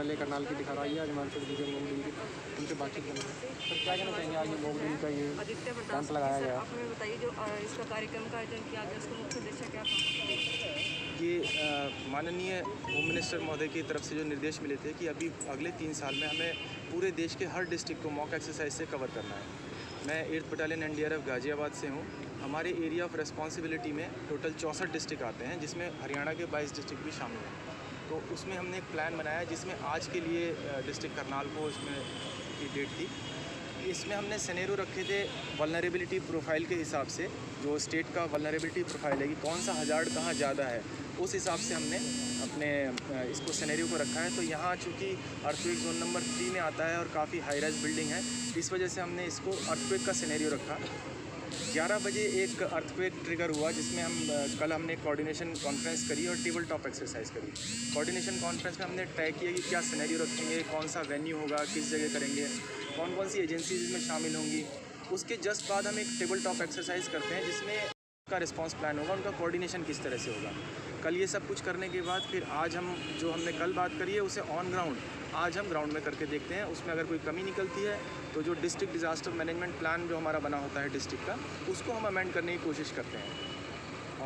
नले करनाल की दिखा रहा है। आज हमारे साथ विजय मोगडील की उनसे बातचीत करेंगे। सर क्या कहना चाहेंगे आज ये मोगडील का ये कैंप लगाया गया? आप हमें बताइए जो इसका कार्यक्रम का आयोजन किया गया उसका मुख्य उद्देश्य क्या था? ये माननीय होम मिनिस्टर महोदय की तरफ से जो निर्देश मिले थे कि अभी अगले 3 साल में हमें पूरे देश के हर डिस्ट्रिक्ट को मॉक एक्सरसाइज से कवर करना है। मैं 8th बटालियन NDRF गाजियाबाद से हूँ। हमारे एरिया ऑफ रिस्पॉन्सिबिलिटी में टोटल 64 डिस्ट्रिक्ट आते हैं, जिसमें हरियाणा के 22 डिस्ट्रिक्ट भी शामिल हैं। तो उसमें हमने एक प्लान बनाया जिसमें आज के लिए डिस्ट्रिक्ट करनाल को इसमें की डेट थी। इसमें हमने सिनेरियो रखे थे वल्नरेबिलिटी प्रोफाइल के हिसाब से, जो स्टेट का वल्नरेबिलिटी प्रोफाइल है कि कौन सा हज़ार्ड कहाँ ज़्यादा है, उस हिसाब से हमने अपने इसको सिनेरियो को रखा है। तो यहाँ चूँकि अर्थक्वेक जोन नंबर 3 में आता है और काफ़ी हाई राइज बिल्डिंग है, इस वजह से हमने इसको अर्थक्वेक का सिनेरियो रखा। 11 बजे एक अर्थक्वेक ट्रिगर हुआ जिसमें कल हमने कोऑर्डिनेशन कॉन्फ्रेंस करी और टेबल टॉप एक्सरसाइज करी। कोऑर्डिनेशन कॉन्फ्रेंस में हमने तय किया कि क्या सिनेरियो रखेंगे, कौन सा वेन्यू होगा, किस जगह करेंगे, कौन कौन सी एजेंसीज इसमें शामिल होंगी। उसके जस्ट बाद हम एक टेबल टॉप एक्सरसाइज करते हैं जिसमें का रिस्पांस प्लान होगा, उनका कोऑर्डिनेशन किस तरह से होगा। कल ये सब कुछ करने के बाद फिर आज हम जो हमने कल बात करी है उसे ऑन ग्राउंड आज हम ग्राउंड में करके देखते हैं। उसमें अगर कोई कमी निकलती है तो जो डिस्ट्रिक्ट डिज़ास्टर मैनेजमेंट प्लान जो हमारा बना होता है डिस्ट्रिक्ट का, उसको हम अमेंड करने की कोशिश करते हैं।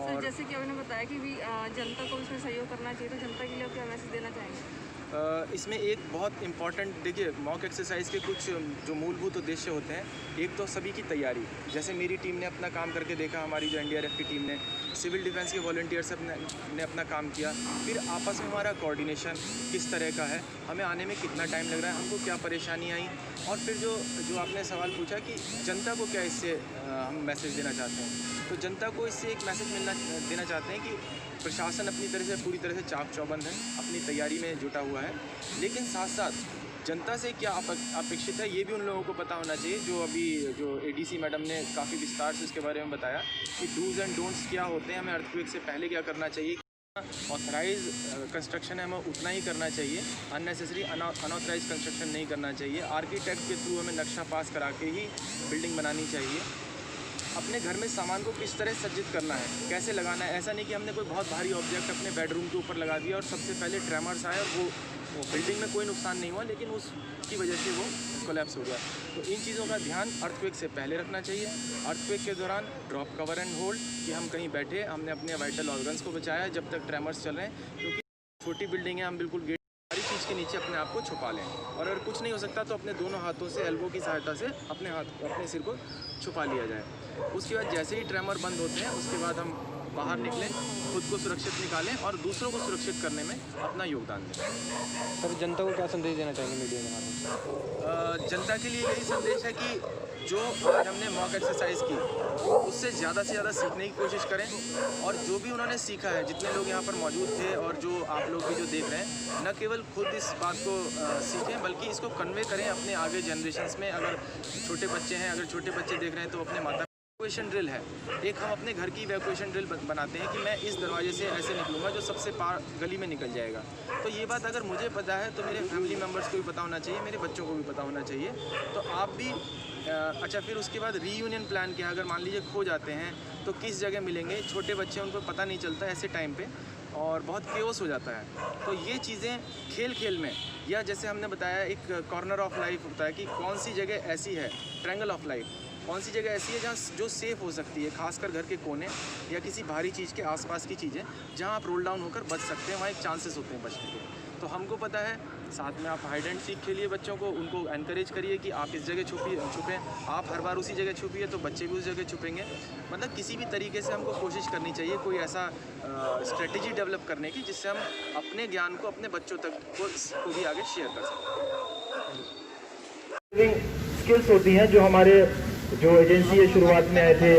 और जैसे कि आपने बताया कि भी जनता को इसमें सहयोग करना चाहिए, तो जनता के लिए आप क्या मैसेज देना चाहेंगे? इसमें एक बहुत इम्पॉर्टेंट, देखिए मॉक एक्सरसाइज के कुछ जो मूलभूत उद्देश्य होते हैं, एक तो सभी की तैयारी। जैसे मेरी टीम ने अपना काम करके देखा, हमारी जो NDRF की टीम ने, सिविल डिफेंस के वॉलंटियर्स ने अपना काम किया, फिर आपस में हमारा कोऑर्डिनेशन किस तरह का है, हमें आने में कितना टाइम लग रहा है, हमको क्या परेशानी आई, और फिर जो आपने सवाल पूछा कि जनता को क्या इससे हम मैसेज देना चाहते हैं। तो जनता को इससे एक मैसेज देना चाहते हैं कि प्रशासन अपनी तरह से पूरी तरह से चाक चौबंद है, अपनी तैयारी में जुटा हुआ है, लेकिन साथ साथ जनता से क्या अपेक्षित है ये भी उन लोगों को पता होना चाहिए। जो ADC मैडम ने काफ़ी विस्तार से इसके बारे में बताया कि डूज़ एंड डोंट्स क्या होते हैं, हमें अर्थक्वेक से पहले क्या करना चाहिए, ऑथराइज कंस्ट्रक्शन है हमें उतना ही करना चाहिए, अननेसेसरी अनऑथराइज कंस्ट्रक्शन नहीं करना चाहिए, आर्किटेक्ट के थ्रू हमें नक्शा पास करा के ही बिल्डिंग बनानी चाहिए। अपने घर में सामान को किस तरह सज्जित करना है, कैसे लगाना है, ऐसा नहीं कि हमने कोई बहुत भारी ऑब्जेक्ट अपने बेडरूम के ऊपर लगा दिया और सबसे पहले ट्रेमर्स आए और वो बिल्डिंग में कोई नुकसान नहीं हुआ, लेकिन उसकी वजह से वो कोलैप्स हो गया। तो इन चीज़ों का ध्यान अर्थक्वेक से पहले रखना चाहिए। अर्थक्वेक के दौरान ड्रॉप कवर एंड होल्ड, कि हम कहीं बैठे, हमने अपने वाइटल ऑर्गन्स को बचाया जब तक ट्रेमर्स चल रहे हैं, क्योंकि छोटी बिल्डिंग है, हम बिल्कुल गेट सारी चीज़ के नीचे अपने आप को छुपा लें, और अगर कुछ नहीं हो सकता तो अपने दोनों हाथों से एल्बो की सहायता से अपने सिर को छुपा लिया जाए। उसके बाद जैसे ही ट्रेमर बंद होते हैं उसके बाद हम बाहर निकलें, खुद को सुरक्षित निकालें और दूसरों को सुरक्षित करने में अपना योगदान दें। सर जनता को क्या संदेश देना चाहेंगे मीडिया के माध्यम से? जनता के लिए यही संदेश है कि जो आज हमने मॉक एक्सरसाइज की उससे ज़्यादा से ज़्यादा सीखने की कोशिश करें, और जो भी उन्होंने सीखा है, जितने लोग यहाँ पर मौजूद थे और जो आप लोग भी जो देख रहे हैं, न केवल खुद इस बात को सीखें बल्कि इसको कन्वे करें अपने आगे जनरेशन्स में। अगर छोटे बच्चे हैं, अगर छोटे बच्चे देख रहे हैं तो अपने माता इवैक्यूएशन ड्रिल है, एक हम अपने घर की इवैक्यूएशन ड्रिल बनाते हैं कि मैं इस दरवाजे से ऐसे निकलूँगा जो सबसे पार गली में निकल जाएगा। तो ये बात अगर मुझे पता है तो मेरे फैमिली मेम्बर्स को भी पता होना चाहिए, मेरे बच्चों को भी पता होना चाहिए। तो आप भी अच्छा, फिर उसके बाद रीयूनियन प्लान किया, अगर मान लीजिए खो जाते हैं तो किस जगह मिलेंगे, छोटे बच्चे उनको पता नहीं चलता ऐसे टाइम पे और बहुत केओस हो जाता है। तो ये चीज़ें खेल खेल में, या जैसे हमने बताया एक कॉर्नर ऑफ लाइफ होता है कि कौन सी जगह ऐसी है, ट्रायंगल ऑफ लाइफ, कौन सी जगह ऐसी है जहाँ जो सेफ़ हो सकती है, खासकर घर के कोने या किसी भारी चीज़ के आसपास की चीज़ें जहाँ आप रोल डाउन होकर बच सकते हैं, वहाँ एक चांसेस होते हैं बचने के। तो हमको पता है, साथ में आप हाइड एंड सीक खेलिए, बच्चों को उनको एनकरेज करिए कि आप इस जगह छुपें, आप हर बार उसी जगह छुपिए तो बच्चे भी उस जगह छुपेंगे। मतलब किसी भी तरीके से हमको कोशिश करनी चाहिए कोई ऐसा स्ट्रेटजी डेवलप करने की जिससे हम अपने ज्ञान को अपने बच्चों तक को भी आगे शेयर कर सकते। स्किल्स होती हैं जो हमारे जो एजेंसी है शुरुआत में आए थे,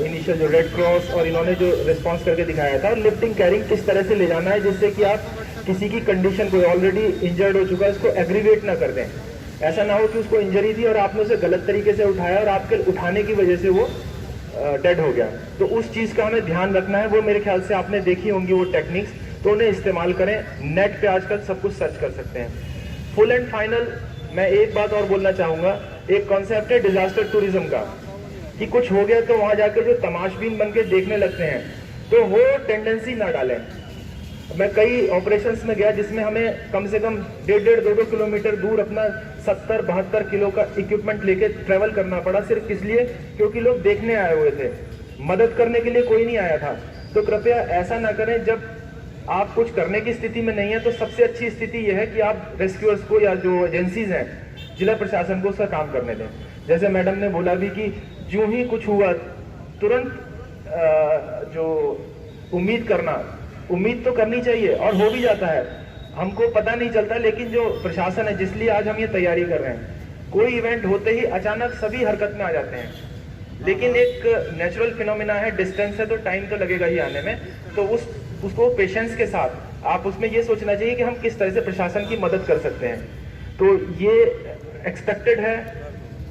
इनिशियल जो रेड क्रॉस, और इन्होंने जो रिस्पांस करके दिखाया था, लिफ्टिंग कैरिंग किस तरह से ले जाना है जिससे कि आप किसी की कंडीशन को ऑलरेडी इंजर्ड हो चुका है उसको एग्रीवेट ना कर दें। ऐसा ना हो कि उसको इंजरी थी और आपने उसे गलत तरीके से उठाया और आपके उठाने की वजह से वो डेड हो गया। तो उस चीज़ का हमें ध्यान रखना है। वो मेरे ख्याल से आपने देखी होंगी वो टेक्निक्स, तो उन्हें इस्तेमाल करें। नेट पे आजकल सब कुछ सर्च कर सकते हैं। फुल एंड फाइनल मैं एक बात और बोलना चाहूँगा, एक कॉन्सेप्ट है डिजास्टर टूरिज्म का, कि कुछ हो गया तो वहाँ जाकर जो तमाशबीन बन के देखने लगते हैं, तो वो टेंडेंसी ना डालें। मैं कई ऑपरेशंस में गया जिसमें हमें कम से कम 1.5-2 किलोमीटर दूर अपना 70-72 किलो का इक्विपमेंट लेके ट्रैवल करना पड़ा, सिर्फ इसलिए क्योंकि लोग देखने आए हुए थे, मदद करने के लिए कोई नहीं आया था। तो कृपया ऐसा ना करें। जब आप कुछ करने की स्थिति में नहीं है तो सबसे अच्छी स्थिति यह है कि आप रेस्क्यूअर्स को या जो एजेंसीज हैं जिला प्रशासन को उसका काम करने दें। जैसे मैडम ने बोला भी कि जो ही कुछ हुआ तुरंत जो उम्मीद तो करनी चाहिए और हो भी जाता है, हमको पता नहीं चलता, लेकिन जो प्रशासन है जिसलिए आज हम ये तैयारी कर रहे हैं, कोई इवेंट होते ही अचानक सभी हरकत में आ जाते हैं, लेकिन एक नेचुरल फिनोमिना है, डिस्टेंस है तो टाइम तो लगेगा ही आने में। तो उसको पेशेंस के साथ आप उसमें ये सोचना चाहिए कि हम किस तरह से प्रशासन की मदद कर सकते हैं। तो ये एक्सपेक्टेड है,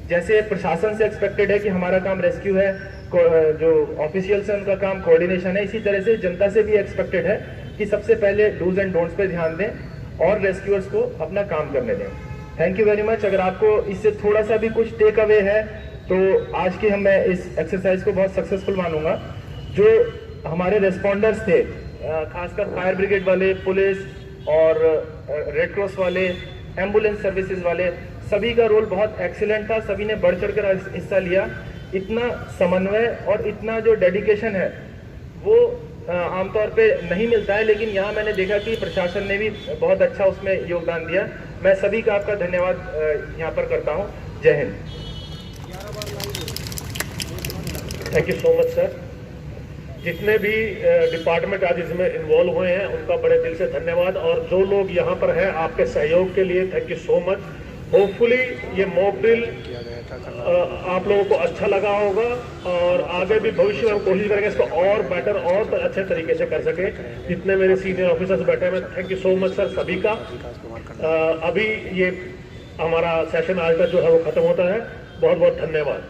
जैसे प्रशासन से एक्सपेक्टेड है कि हमारा काम रेस्क्यू है, जो ऑफिशियल्स हैं उनका काम कोऑर्डिनेशन है, इसी तरह से जनता से भी एक्सपेक्टेड है कि सबसे पहले डूज एंड डोंट्स पे ध्यान दें और रेस्क्यूअर्स को अपना काम करने दें। Thank you very much. अगर आपको इससे थोड़ा सा भी कुछ टेक अवे है तो आज की मैं इस एक्सरसाइज को बहुत सक्सेसफुल मानूंगा। जो हमारे रेस्पॉन्डर्स थे, खासकर फायर ब्रिगेड वाले, पुलिस और रेड क्रॉस वाले, एम्बुलेंस सर्विसेज वाले, सभी का रोल बहुत एक्सीलेंट था, सभी ने बढ़ चढ़ कर हिस्सा लिया। इतना समन्वय और इतना जो डेडिकेशन है वो आमतौर पे नहीं मिलता है, लेकिन यहाँ मैंने देखा कि प्रशासन ने भी बहुत अच्छा उसमें योगदान दिया। मैं सभी का आपका धन्यवाद यहाँ पर करता हूँ। जय Hind. Thank you so much sir. जितने भी डिपार्टमेंट आज इसमें इन्वॉल्व हुए हैं उनका बड़े दिल से धन्यवाद, और जो लोग यहाँ पर हैं आपके सहयोग के लिए thank you so much. Hopefully ये मॉक ड्रिल आप लोगों को अच्छा लगा होगा और आगे भी भविष्य में हम कोशिश करेंगे इसको और बेटर और अच्छे तरीके से कर सके। जितने मेरे सीनियर ऑफिसर्स बैठे हैं, thank you so much sir सभी का। अभी ये हमारा सेशन आज का जो है वो खत्म होता है। बहुत बहुत धन्यवाद।